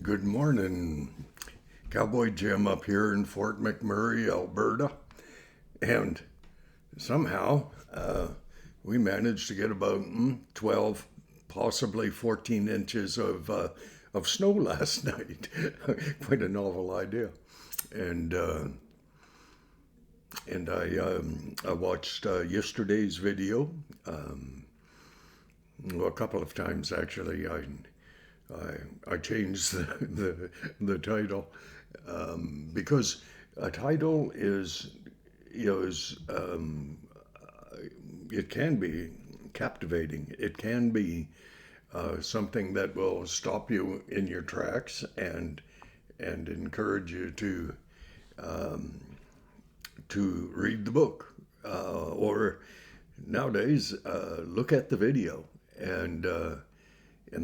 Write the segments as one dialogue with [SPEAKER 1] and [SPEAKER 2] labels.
[SPEAKER 1] Good morning, Cowboy Jim up here in Fort McMurray, Alberta. And somehow we managed to get about 12, possibly 14 inches of snow last night. Quite a novel idea. And I watched yesterday's video a couple of times actually. I changed the title because a title is it can be captivating. It can be something that will stop you in your tracks and encourage you to read the book or nowadays look at the video and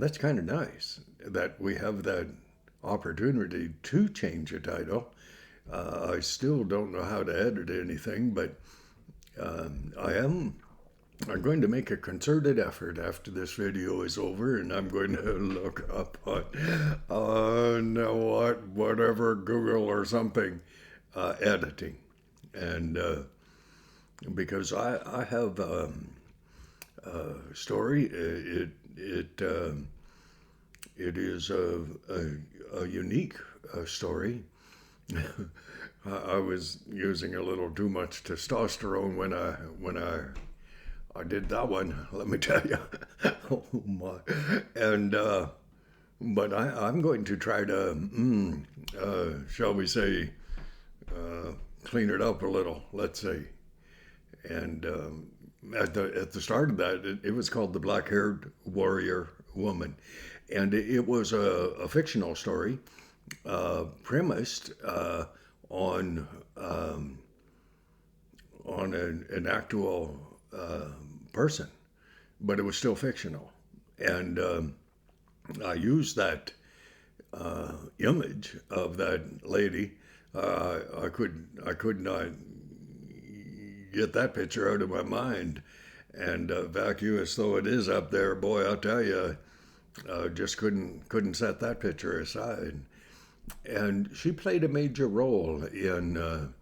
[SPEAKER 1] that's kind of nice that we have that opportunity to change a title. I still don't know how to edit anything, but I'm going to make a concerted effort after this video is over, and I'm going to look up on whatever Google or something editing, and because I have story. It is a unique story. I was using a little too much testosterone when I did that one. Let me tell you. Oh my! And but I'm going to try to, shall we say, clean it up a little. Let's say, and at the start of that, it was called The Black Haired Warrior Woman. And it was a fictional story premised on an actual person, but it was still fictional. And I used that image of that lady. I could not get that picture out of my mind, and vacuous though it is up there, boy, I'll tell you, just couldn't set that picture aside. And she played a major role in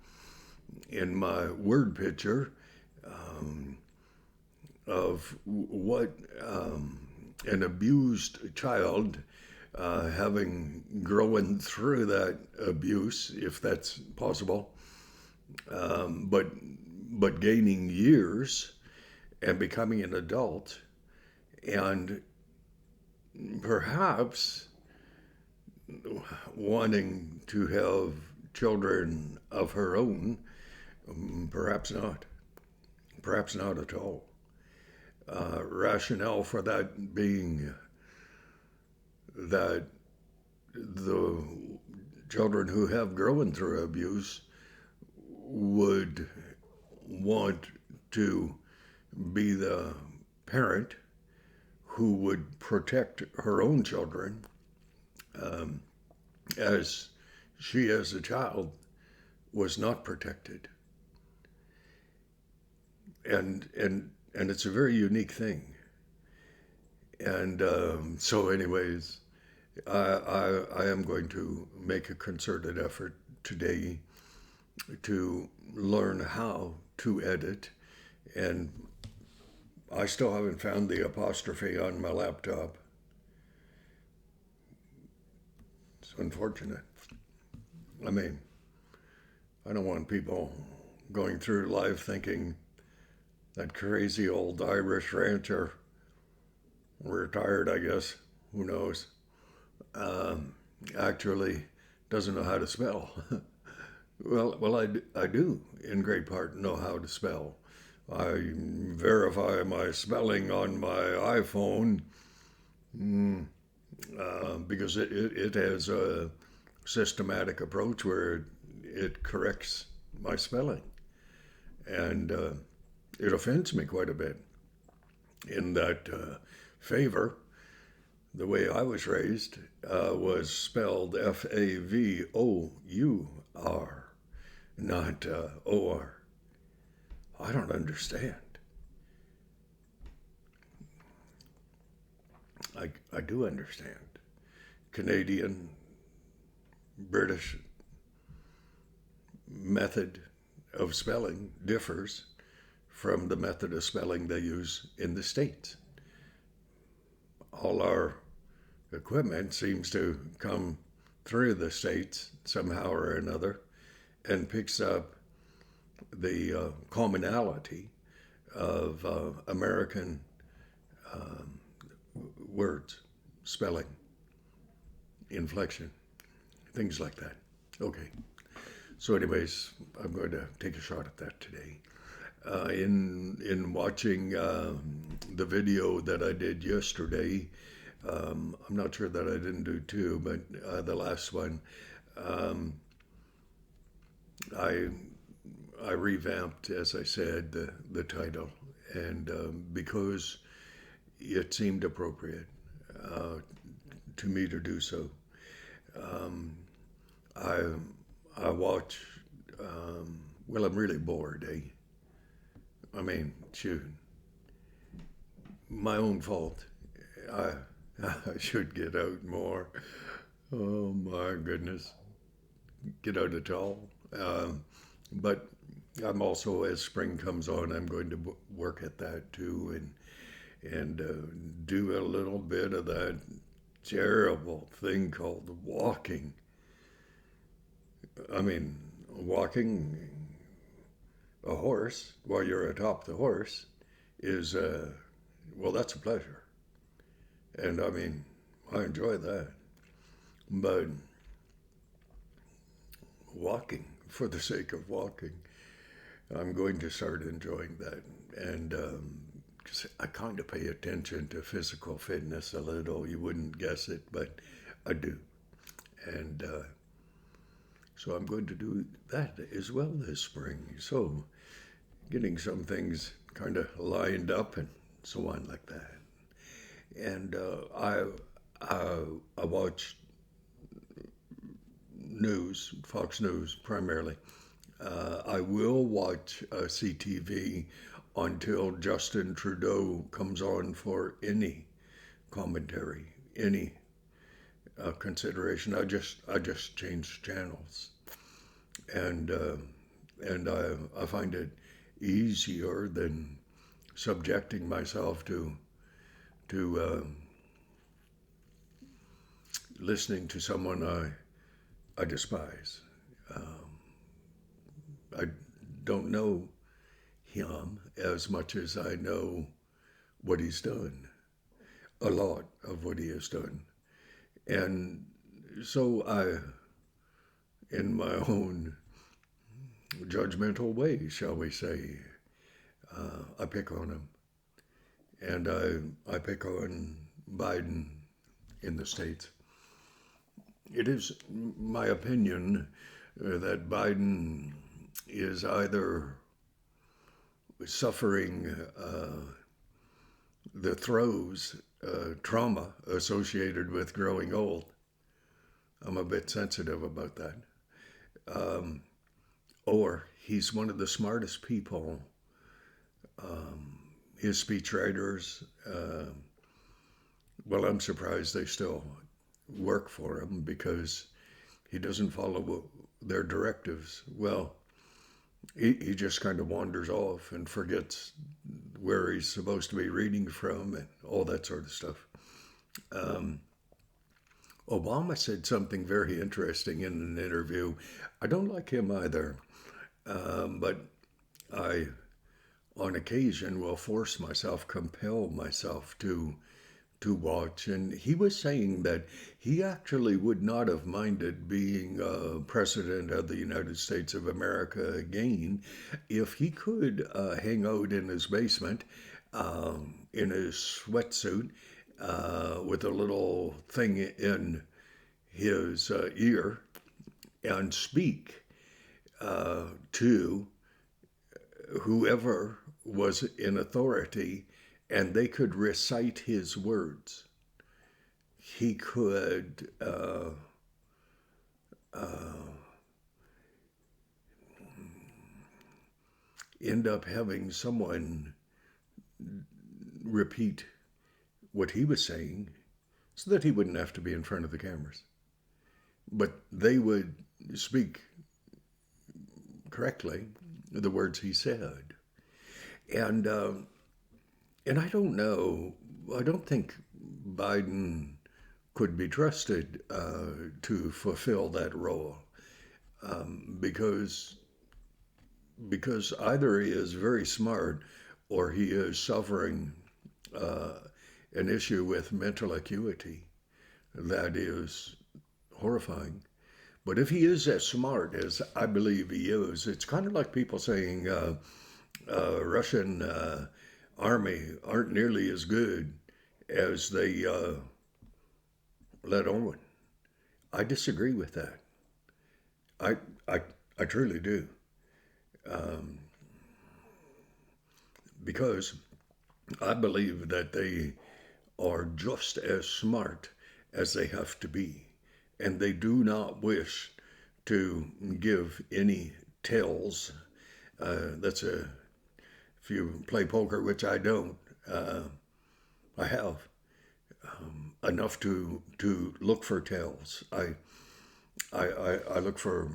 [SPEAKER 1] my word picture of what an abused child having grown through that abuse, if that's possible, but gaining years and becoming an adult, and perhaps wanting to have children of her own, perhaps not at all. Rationale for that being that the children who have grown through abuse would want to be the parent who would protect her own children, as she as a child was not protected. And it's a very unique thing. And so anyways, I am going to make a concerted effort today to learn how to edit, and I still haven't found the apostrophe on my laptop. It's unfortunate. I mean, I don't want people going through life thinking that crazy old Irish rancher, retired, I guess, who knows, actually doesn't know how to spell. Well, I do, in great part, know how to spell. I verify my spelling on my iPhone because it has a systematic approach where it corrects my spelling. And it offends me quite a bit in that favor, the way I was raised, was spelled Favour, not OR. I don't understand. I do understand. Canadian, British method of spelling differs from the method of spelling they use in the States. All our equipment seems to come through the States somehow or another and picks up the commonality of American words, spelling, inflection, things like that. Okay. So, anyways, I'm going to take a shot at that today. In watching the video that I did yesterday, I'm not sure that I didn't do two, but the last one, I I revamped, as I said, the title, and because it seemed appropriate uh, to me to do so. I I watch. Well, I'm really bored. I mean, shoot, my own fault. I I should get out more. Oh my goodness, get out at all. But I'm also, as spring comes on, I'm going to work at that too, and do a little bit of that terrible thing called walking. I mean, walking a horse while you're atop the horse is, well, that's a pleasure. And I mean, I enjoy that. But walking for the sake of walking, I'm going to start enjoying that. And 'cause I kind of pay attention to physical fitness a little. You wouldn't guess it, but I do. And so I'm going to do that as well this spring. So getting some things kind of lined up and so on like that. And I watch news, Fox News primarily. I will watch CTV until Justin Trudeau comes on for any commentary, any consideration. I just change channels, and I find it easier than subjecting myself to listening to someone I despise. I don't know him as much as I know what he's done, a lot of what he has done. And so in my own judgmental way, shall we say, I pick on him. And I pick on Biden in the States. It is my opinion that Biden is either suffering the throes, trauma associated with growing old. I'm a bit sensitive about that. Or he's one of the smartest people. His speechwriters, well, I'm surprised they still work for him because he doesn't follow their directives. Well, he just kind of wanders off and forgets where he's supposed to be reading from and all that sort of stuff. Obama said something very interesting in an interview. I don't like him either, but I, on occasion, will compel myself to watch. And he was saying that he actually would not have minded being president of the United States of America again if he could hang out in his basement in his sweatsuit with a little thing in his ear and speak to whoever was in authority, and they could recite his words. He could end up having someone repeat what he was saying so that he wouldn't have to be in front of the cameras. but they would speak correctly the words he said. And and I don't know. I don't think Biden could be trusted to fulfill that role because either he is very smart or he is suffering uh, an issue with mental acuity that is horrifying. But if he is as smart as I believe he is, it's kind of like people saying Russian army aren't nearly as good as they let on. I disagree with that. I I, I truly do because I believe that they are just as smart as they have to be, and they do not wish to give any tells. That's a if you play poker, which I don't, I have enough to look for tells. I look for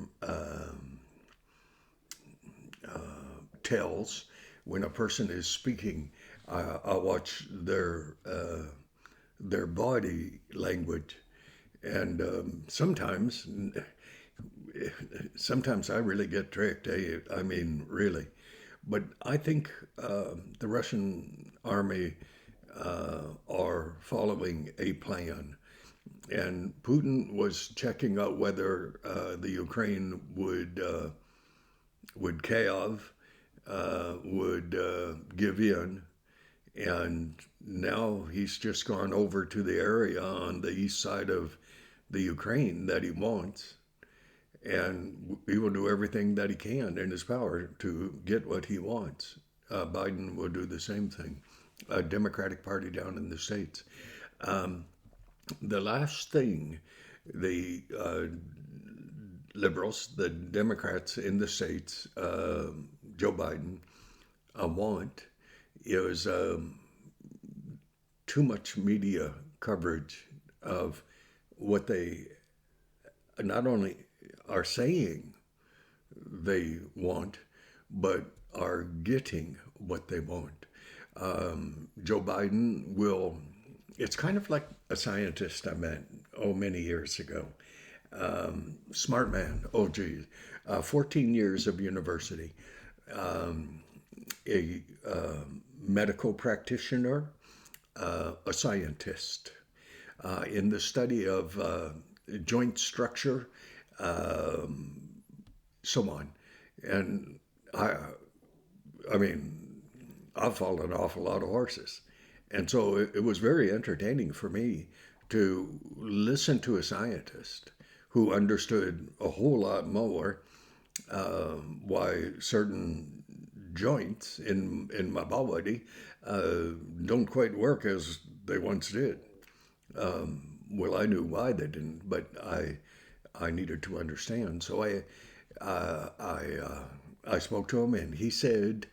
[SPEAKER 1] tells when a person is speaking. I watch their body language, and sometimes I really get tricked. I mean, really. But I think the Russian army are following a plan. And Putin was checking out whether the Ukraine would cave, would give in, and now he's just gone over to the area on the east side of the Ukraine that he wants, and he will do everything that he can in his power to get what he wants. Biden will do the same thing. A Democratic Party down in the States. The last thing the liberals, the Democrats in the States, Joe Biden, want is too much media coverage of what they not only are saying they want, but are getting what they want. Joe Biden will, it's kind of like a scientist I met, many years ago. Smart man, oh, geez, 14 years of university, a medical practitioner, a scientist in the study of joint structure, so on. And I, I mean, I've fallen off a lot of horses. And so it was very entertaining for me to listen to a scientist who understood a whole lot more why certain joints in my body don't quite work as they once did. Well, I knew why they didn't, but I needed to understand. So I spoke to him, and he said,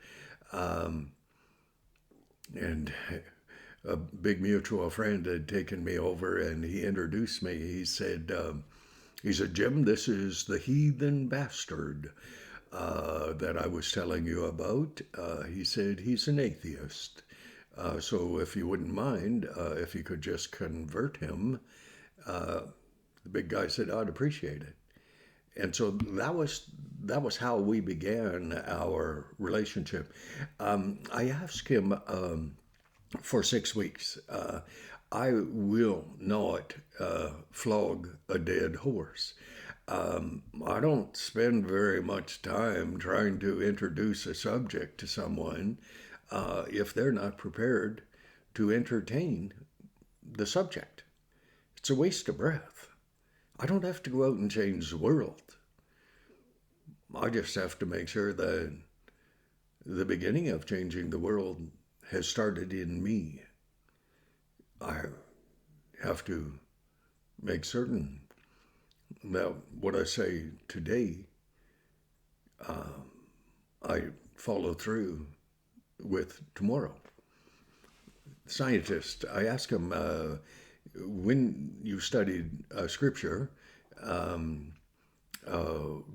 [SPEAKER 1] and a big mutual friend had taken me over, and he introduced me. He said, Jim, this is the heathen bastard that I was telling you about. He said he's an atheist. So if you wouldn't mind, if you could just convert him, the big guy said, I'd appreciate it. And so that was how we began our relationship. I asked him for 6 weeks. I will not flog a dead horse. I don't spend very much time trying to introduce a subject to someone if they're not prepared to entertain the subject. It's a waste of breath. I don't have to go out and change the world. I just have to make sure that the beginning of changing the world has started in me. I have to make certain that what I say today, I follow through with tomorrow. Scientist, I ask him, when you studied scripture,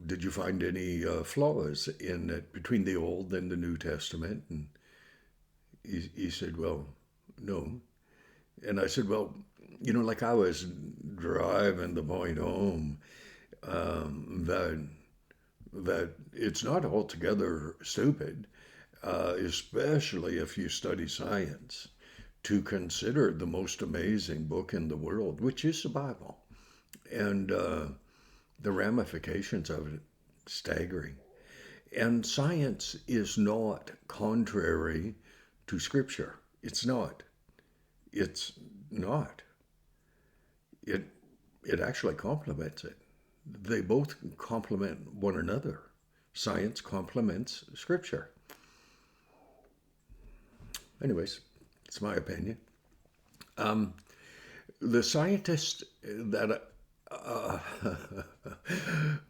[SPEAKER 1] Did you find any flaws in it between the Old and the New Testament? And he said, well, no. And I said, well, like I was driving the point home, that it's not altogether stupid, especially if you study science, to consider the most amazing book in the world, which is the Bible, and the ramifications of it staggering. And science is not contrary to Scripture. It's not. It's not. It it actually complements it. They both complement one another. Science complements Scripture. Anyways, it's my opinion. The scientist that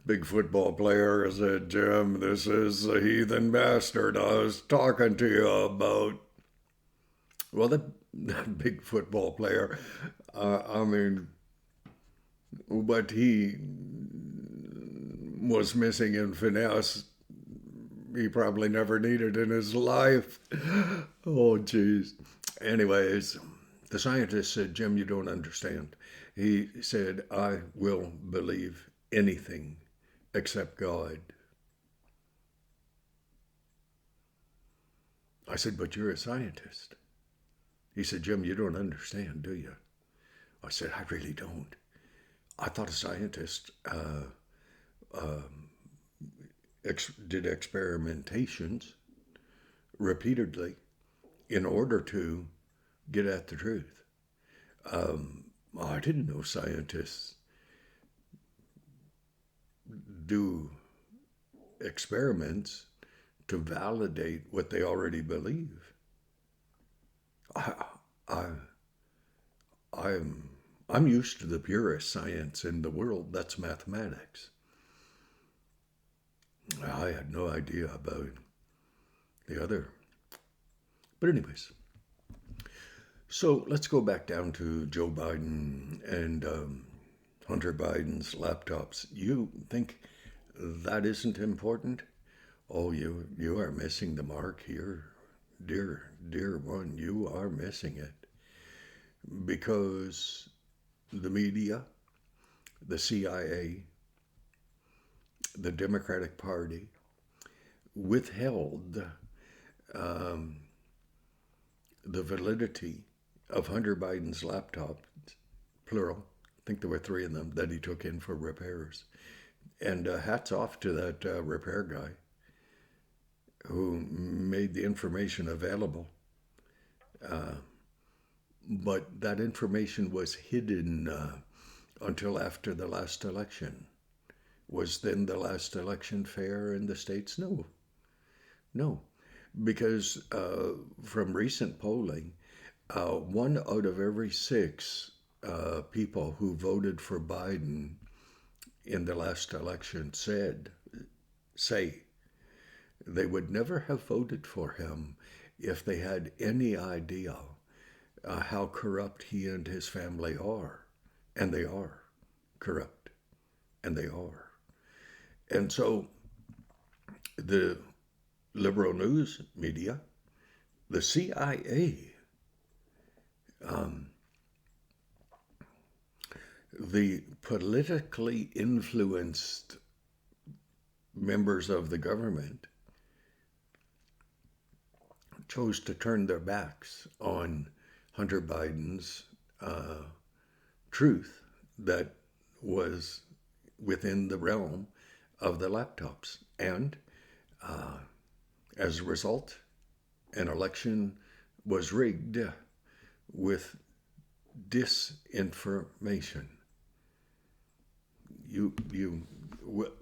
[SPEAKER 1] big football player said, Jim, this is the heathen bastard I was talking to you about. Well, that big football player, I mean, what he was missing in finesse, he probably never needed in his life. Oh, jeez. Anyways, the scientist said, Jim, you don't understand. He said, I will believe anything except God. I said, but you're a scientist. He said, Jim, you don't understand, do you? I said, I really don't. I thought a scientist did experimentations repeatedly in order to get at the truth. I didn't know scientists do experiments to validate what they already believe. I, I, I'm used to the purest science in the world. That's mathematics. I had no idea about the other. But anyways, so let's go back down to Joe Biden and Hunter Biden's laptops. You think that isn't important? Oh, you are missing the mark here, dear one. You are missing it because the media, the CIA, the Democratic Party withheld the validity of Hunter Biden's laptop, plural. I think there were 3 of them that he took in for repairs. And hats off to that repair guy who made the information available. But that information was hidden until after the last election. Was then the last election fair in the States? No. No. Because from recent polling, 1 out of every 6 people who voted for Biden in the last election say they would never have voted for him if they had any idea how corrupt he and his family are. And they are corrupt. And they are. And so the liberal news media, the CIA, the politically influenced members of the government chose to turn their backs on Hunter Biden's truth that was within the realm of the laptops. And as a result, an election was rigged with disinformation.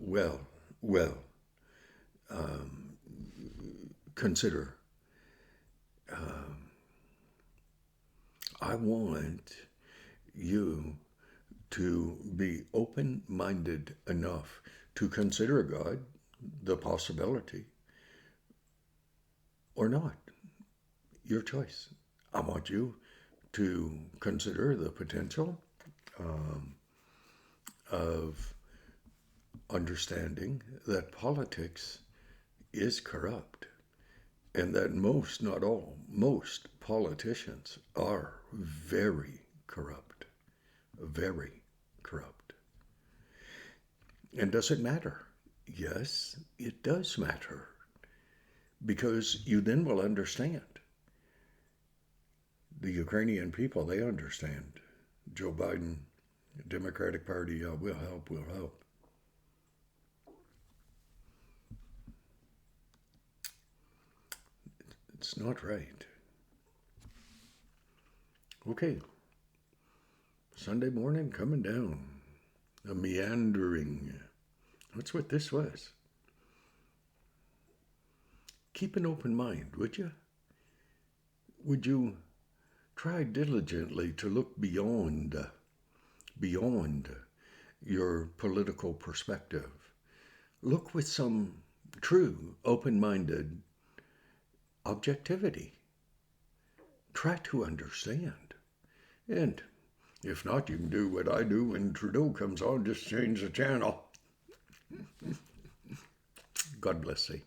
[SPEAKER 1] Well, consider. I want you to be open-minded enough to consider God, the possibility, or not. Your choice. I want you to consider the potential of understanding that politics is corrupt and that most, not all, most politicians are very corrupt. Very corrupt. And does it matter? Yes, it does matter. Because you then will understand. The Ukrainian people, they understand. Joe Biden, Democratic Party, will help, will help. It's not right. Okay, Sunday morning coming down. A meandering. That's what this was. Keep an open mind, would you? Would you try diligently to look beyond your political perspective? Look with some true, open-minded objectivity. Try to understand. And if not, you can do what I do when Trudeau comes on, just change the channel. God bless thee.